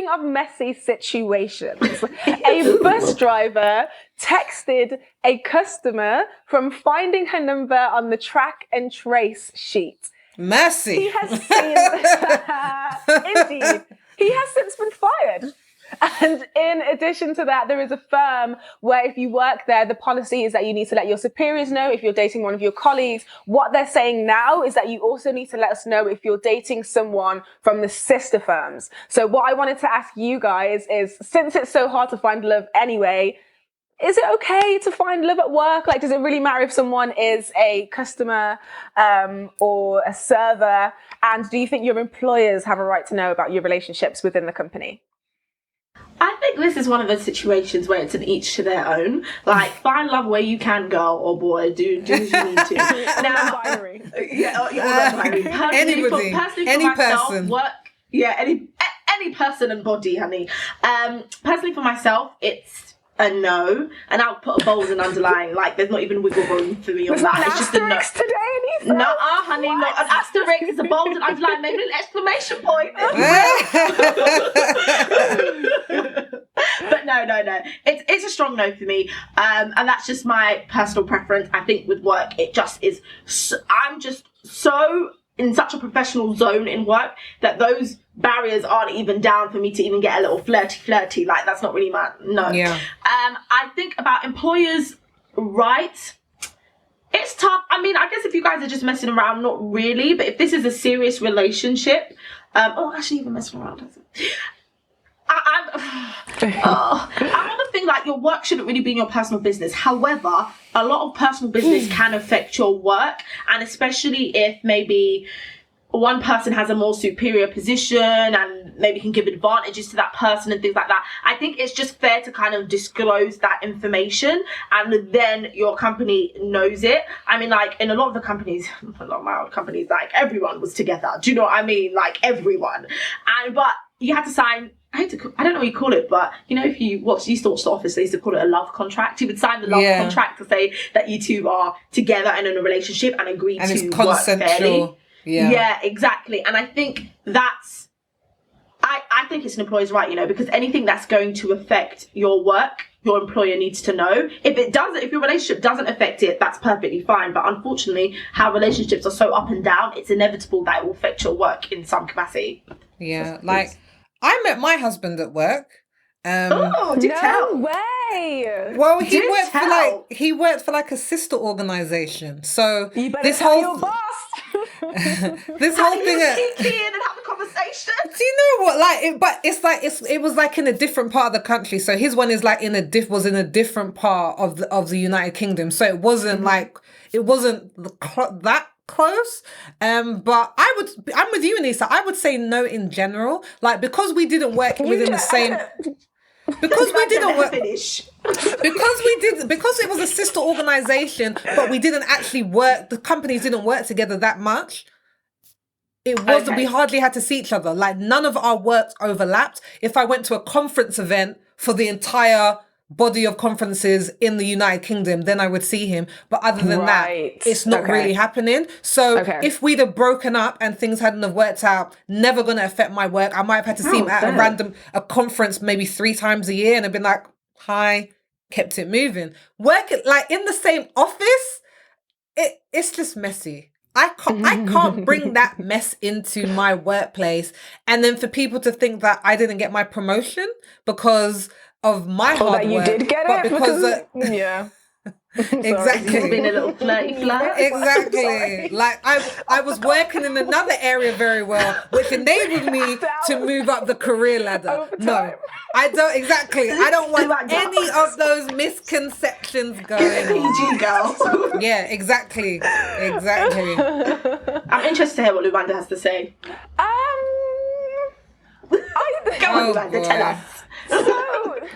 Speaking of messy situations, a bus driver texted a customer from finding her number on the track and trace sheet. Messy. He has indeed. He has since been fired. And in addition to that, there is a firm where if you work there, the policy is that you need to let your superiors know if you're dating one of your colleagues. What they're saying now is that you also need to let us know if you're dating someone from the sister firms. So what I wanted to ask you guys is, since it's so hard to find love anyway, is it okay to find love at work? Like, does it really matter if someone is a customer or a server? And do you think your employers have a right to know about your relationships within the company? I think this is one of those situations where it's an each to their own. Like, find love where you can, girl or boy. Do as you need to. Now, binary. Personally, Anybody, any myself, person. Any person and body, honey. Personally, for myself, it's a no, and I'll put a bold and underline. Like, there's not even wiggle room for me on that. It's just a no. Today, Anissa. No, honey, not an asterisk. It's a bold and underline, maybe an exclamation point. But no. It's a strong no for me, and that's just my personal preference. I think with work, it just is. I'm just so in such a professional zone in work that those barriers aren't even down for me to even get a little flirty. Like, that's not really no. Yeah. I think about employers' rights. It's tough. I mean, I guess if you guys are just messing around, not really. But if this is a serious relationship, actually, even messing around. I'm on the thing, like, your work shouldn't really be in your personal business. However, a lot of personal business can affect your work, and especially if maybe one person has a more superior position and maybe can give advantages to that person and things like that. I think it's just fair to kind of disclose that information, and then your company knows it. I mean, like, in a lot of the companies, a lot of my old companies, like, everyone was together. Do you know what I mean? Like, everyone. But you had to sign, I don't know what you call it, but you know, if you used to watch The Office, they used to call it a love contract. You would sign the love contract to say that you two are together and in a relationship and agree to it's work fairly. Yeah, exactly. And I think that's, I think it's an employer's right, you know, because anything that's going to affect your work, your employer needs to know. If your relationship doesn't affect it, that's perfectly fine. But unfortunately, how relationships are so up and down, it's inevitable that it will affect your work in some capacity. Yeah, like, I met my husband at work. Tell. Way. Well, he worked for like a sister organization. So you better this tell whole your boss. this whole thing. Sneak in and have a conversation. Do you know what? It was like in a different part of the country. So his one is like was in a different part of the United Kingdom. So it wasn't that close. But I'm with you, Anissa. I would say no in general. Like, because we didn't work within the same. Because we didn't work. Because it was a sister organization, but we didn't actually work. The companies didn't work together that much. We hardly had to see each other. Like, none of our work overlapped. If I went to a conference event for the entire body of conferences in the United Kingdom, then I would see him. But other than that, it's not really happening. So if we'd have broken up and things hadn't have worked out, never going to affect my work. I might have had to see him at a conference maybe 3 times a year and have been like, hi, kept it moving. Working like in the same office, it's just messy. I can't bring that mess into my workplace, and then for people to think that I didn't get my promotion because of my hard work. You did get it because yeah. Exactly. It's been a little flirty flirt. Exactly. Like, I was working in another area very well, which enabled me to move up the career ladder. No, I don't. Exactly. I don't want any of those misconceptions going. PG girl. Yeah, exactly. I'm interested to hear what Luanda has to say. Go on, Luanda, tell us.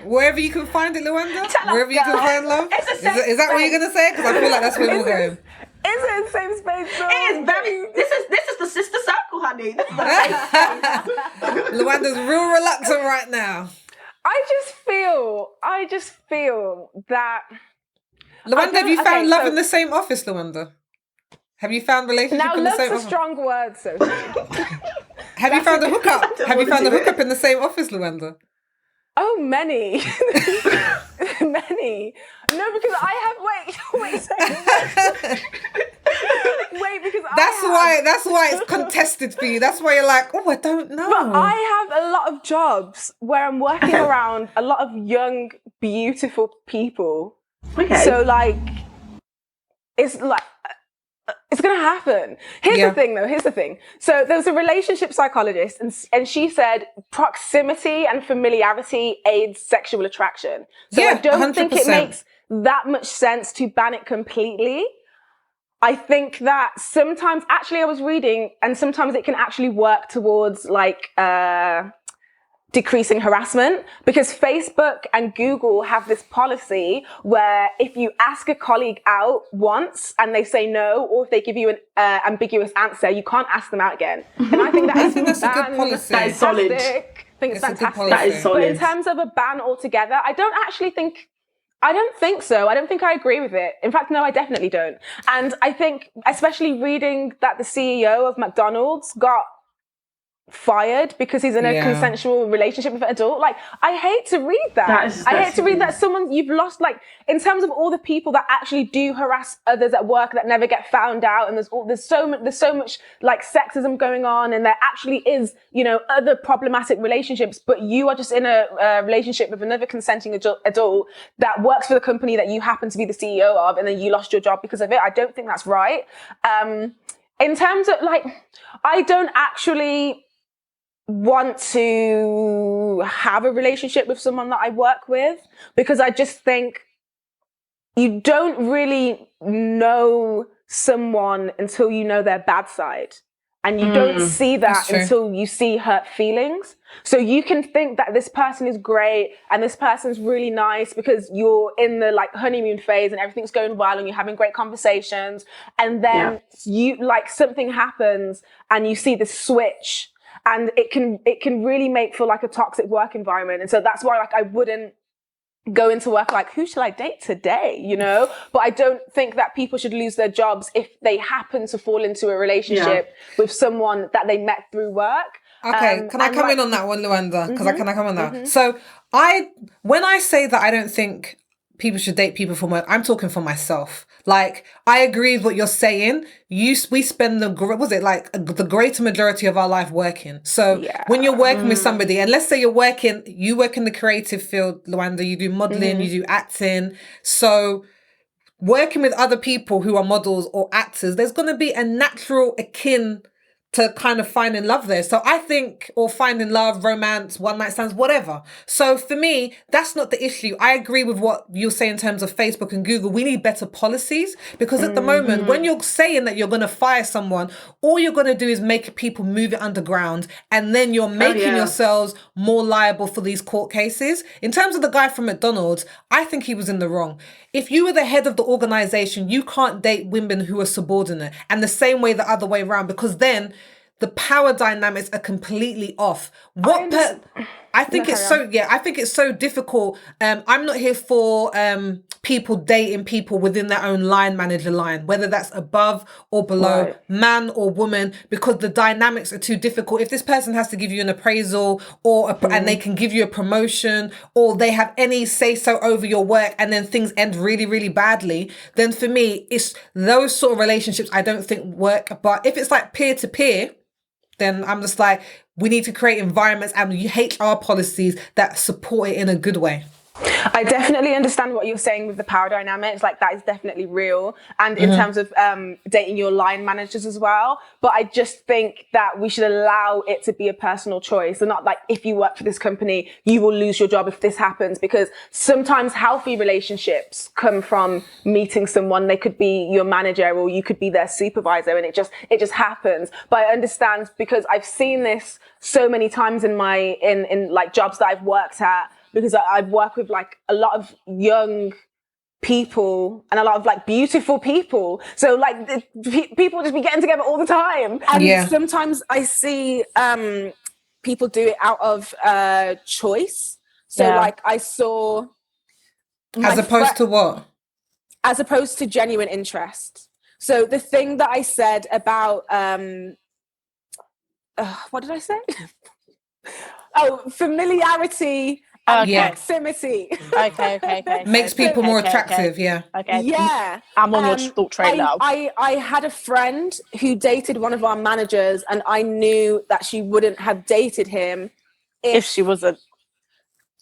Wherever you can find it, Luanda? Wherever you can find love? Is that what you're going to say? Because I feel like that's where we're going. Is it the same space? No. It is very... This is the sister circle, honey. This is the Luanda's real reluctant right now. I just feel that... Luanda, have you found love in the same office, Luanda? Have you found relationship in the same office? Now, love's a strong word, Sophie. Have you found a hookup? Have you found a hookup in the same office, Luanda? Oh, many. Many. No, because I have, wait, because that's why it's contested for you. That's why you're like, oh, I don't know. But I have a lot of jobs where I'm working around a lot of young, beautiful people. Okay. So like, it's like, it's going to happen. Here's the thing. So there was a relationship psychologist and she said proximity and familiarity aids sexual attraction. So I don't 100%. think it makes that much sense to ban it completely. I think that sometimes, actually I was reading, and sometimes it can actually work towards like, decreasing harassment, because Facebook and Google have this policy where if you ask a colleague out once and they say no, or if they give you an ambiguous answer, you can't ask them out again. And I think that that's a good policy. That is solid. I think it's fantastic. That is solid. But in terms of a ban altogether, I don't think so. I don't think I agree with it. In fact, no, I definitely don't. And I think, especially reading that the CEO of McDonald's got fired because he's in a consensual relationship with an adult. Like, I hate to read that. I hate to read that you've lost, like, in terms of all the people that actually do harass others at work that never get found out, and there's so much like sexism going on, and there actually is, other problematic relationships, but you are just in a relationship with another consenting adult that works for the company that you happen to be the CEO of, and then you lost your job because of it. I don't think that's right. In terms of, like, I don't actually want to have a relationship with someone that I work with, because I just think you don't really know someone until you know their bad side. And you don't see that until you see hurt feelings. So you can think that this person is great and this person's really nice because you're in the like honeymoon phase and everything's going well and you're having great conversations. And then you like something happens and you see this switch, and it can really make for like a toxic work environment. And so that's why like I wouldn't go into work like, who should I date today? But I don't think that people should lose their jobs if they happen to fall into a relationship with someone that they met through work. Okay, can I come in on that one, Luanda? Because can I come on that? So when I say that I don't think people should date people from work, I'm talking for myself. Like, I agree with what you're saying. We spend the greater majority of our life working. So when you're working with somebody, and let's say you work in the creative field, Luanda, you do modeling, you do acting. So working with other people who are models or actors, there's going to be a natural akin to kind of find in love there. So I think, or find in love, romance, one night stands, whatever. So for me, that's not the issue. I agree with what you say in terms of Facebook and Google. We need better policies, because at the moment, when you're saying that you're going to fire someone, all you're going to do is make people move it underground, and then you're making yourselves more liable for these court cases. In terms of the guy from McDonald's, I think he was in the wrong. If you were the head of the organization, you can't date women who are subordinate, and the same way the other way around, because then the power dynamics are completely off. I think it's so difficult. I'm not here for people dating people within their own line manager line, whether that's above or below, man or woman, because the dynamics are too difficult. If this person has to give you an appraisal and they can give you a promotion, or they have any say so over your work, and then things end really, really badly, then for me, it's those sort of relationships I don't think work. But if it's like peer to peer, then I'm just like, we need to create environments and HR policies that support it in a good way. I definitely understand what you're saying with the power dynamics. Like, that is definitely real. And in terms of dating your line managers as well. But I just think that we should allow it to be a personal choice, and not like, if you work for this company, you will lose your job if this happens. Because sometimes healthy relationships come from meeting someone. They could be your manager, or you could be their supervisor, and it just happens. But I understand, because I've seen this so many times in like jobs that I've worked at, because I've worked with like a lot of young people and a lot of like beautiful people. So like people just be getting together all the time. And sometimes I see people do it out of choice. So like I saw... As opposed to what? As opposed to genuine interest. So the thing that I said about... what did I say? Familiarity and proximity. Okay. Makes people more attractive, yeah. Okay. Yeah. I'm on your thought train now. I had a friend who dated one of our managers, and I knew that she wouldn't have dated him if she wasn't.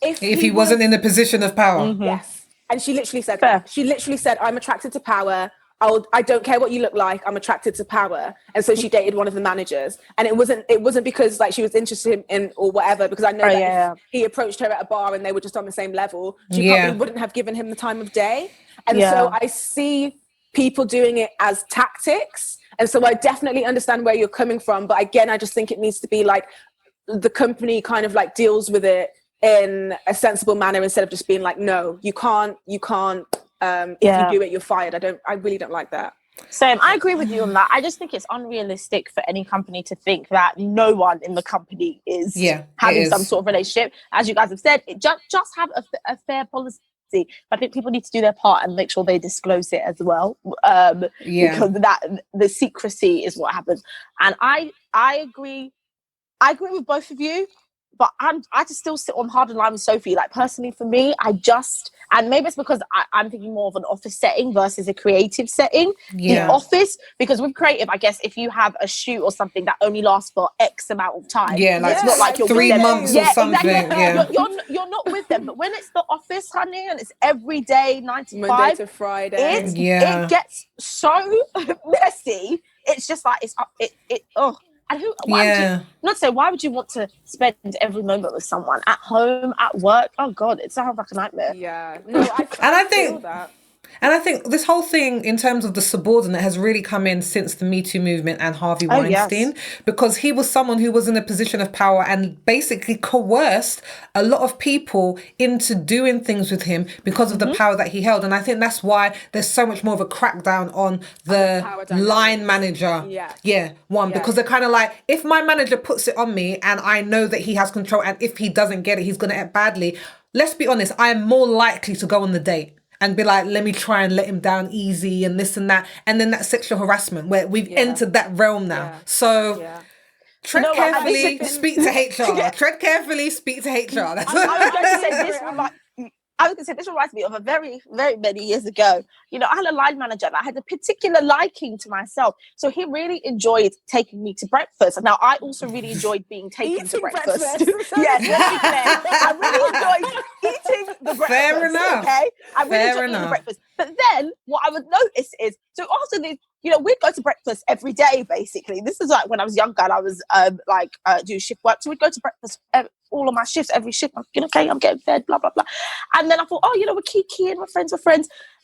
If he wasn't in a position of power. Mm-hmm. Yes. And she literally said that. She literally said, I'm attracted to power. I don't care what you look like. I'm attracted to power. And so she dated one of the managers. And it wasn't because like she was interested in or whatever, because I know if he approached her at a bar and they were just on the same level, she probably wouldn't have given him the time of day. And so I see people doing it as tactics. And so I definitely understand where you're coming from. But again, I just think it needs to be like the company kind of like deals with it in a sensible manner instead of just being like, no, you can't. If you do it, you're fired. I really don't like that. Same. I agree with you on that. I just think it's unrealistic for any company to think that no one in the company is having some sort of relationship. As you guys have said, just have a fair policy. I think people need to do their part and make sure they disclose it as well. Because the secrecy is what happens. And I agree with both of you. But I just still sit on hard and line with Sophie. Like personally for me, and maybe it's because I'm thinking more of an office setting versus a creative setting. Yeah. The office, because with creative, I guess if you have a shoot or something that only lasts for X amount of time. Yeah, like it's not like you're 3 months or something. Exactly. Yeah. You're not with them. But when it's the office, honey, and it's every day, 9 to 5. Monday to Friday. It gets so messy. It's just like, And why would you want to spend every moment with someone at home, at work? Oh God, it sounds like a nightmare. Yeah. No, I feel that. And I think this whole thing in terms of the subordinate has really come in since the Me Too movement and Harvey Weinstein, because he was someone who was in a position of power and basically coerced a lot of people into doing things with him because of the power that he held. And I think that's why there's so much more of a crackdown on the line manager. Because they're kind of like, if my manager puts it on me and I know that he has control, and if he doesn't get it, he's going to act badly. Let's be honest, I am more likely to go on the date and be like, let me try and let him down easy and this and that. And then that sexual harassment where we've entered that realm now. Yeah. So tread carefully, speak to HR. Tread carefully, speak to HR. That's I was going to say this. This reminds me of a very, very many years ago. You know, I had a line manager that had a particular liking to myself. So he really enjoyed taking me to breakfast. Now, I also really enjoyed being taken to breakfast. Yes, I really enjoyed eating the breakfast. Fair enough. Okay? I really enjoyed eating the breakfast. But then what I would notice is, so after the, we'd go to breakfast every day, basically. This is like when I was younger and I was doing shift work. So we'd go to breakfast all of my shifts, every shift. I'm thinking, okay, I'm getting fed, blah, blah, blah. And then I thought, we're kikiing, we're friends.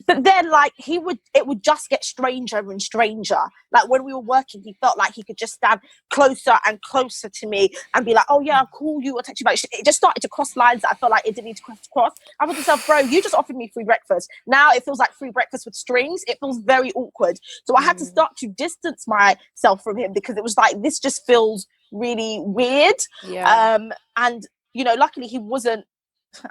But then it would just get stranger and stranger. Like when we were working, he felt like he could just stand closer and closer to me and be like, oh yeah, I'll call you or text you back. It just started to cross lines that I felt like it didn't need to cross. I was myself, bro, you just offered me free breakfast. Now it feels like free breakfast with strings. It feels very awkward. So I had to start to distance myself from him because it was like, this just feels really weird. And luckily he wasn't,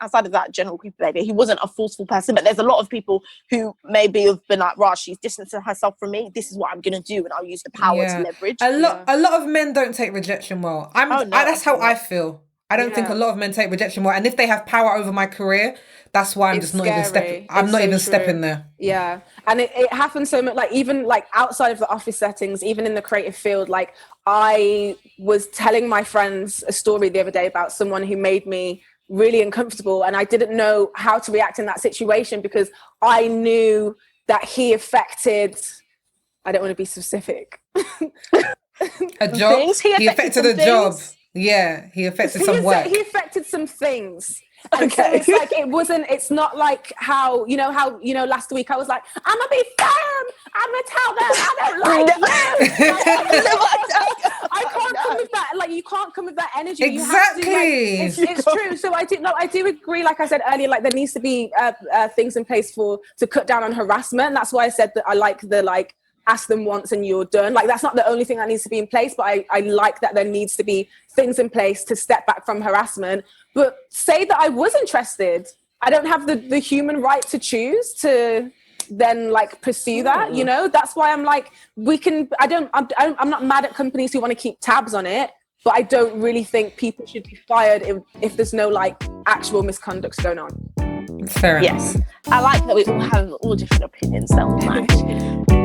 outside of that general creepy behavior, he wasn't a forceful person. But there's a lot of people who maybe have been like, Raj, she's distancing herself from me, this is what I'm gonna do, and I'll use the power to leverage. A lot of men don't take rejection well. That's how I feel. I don't think a lot of men take rejection well, and if they have power over my career, that's why I'm just not even stepping. I'm not even stepping there. Yeah, and it happens so much. Like even like outside of the office settings, even in the creative field. Like I was telling my friends a story the other day about someone who made me really uncomfortable, and I didn't know how to react in that situation because I knew that he affected. I don't want to be specific. A job. He affected a job. Yeah, he affected some work. He affected some things. And so it's like it's not like how last week I was like, I'm gonna be firm, I'm gonna tell them I don't like you. I can't come with that, like you can't come with that energy. Exactly. It's true. So I do agree, like I said earlier, like there needs to be things in place to cut down on harassment. And that's why I said that I like the ask them once and you're done. Like that's not the only thing that needs to be in place, but I like that there needs to be things in place to step back from harassment. But say that I was interested. I don't have the human right to choose to then pursue that, That's why I'm like, I'm not mad at companies who want to keep tabs on it, but I don't really think people should be fired if there's no like actual misconducts going on. Fair enough. Yes, I like that we all have all different opinions. That was nice.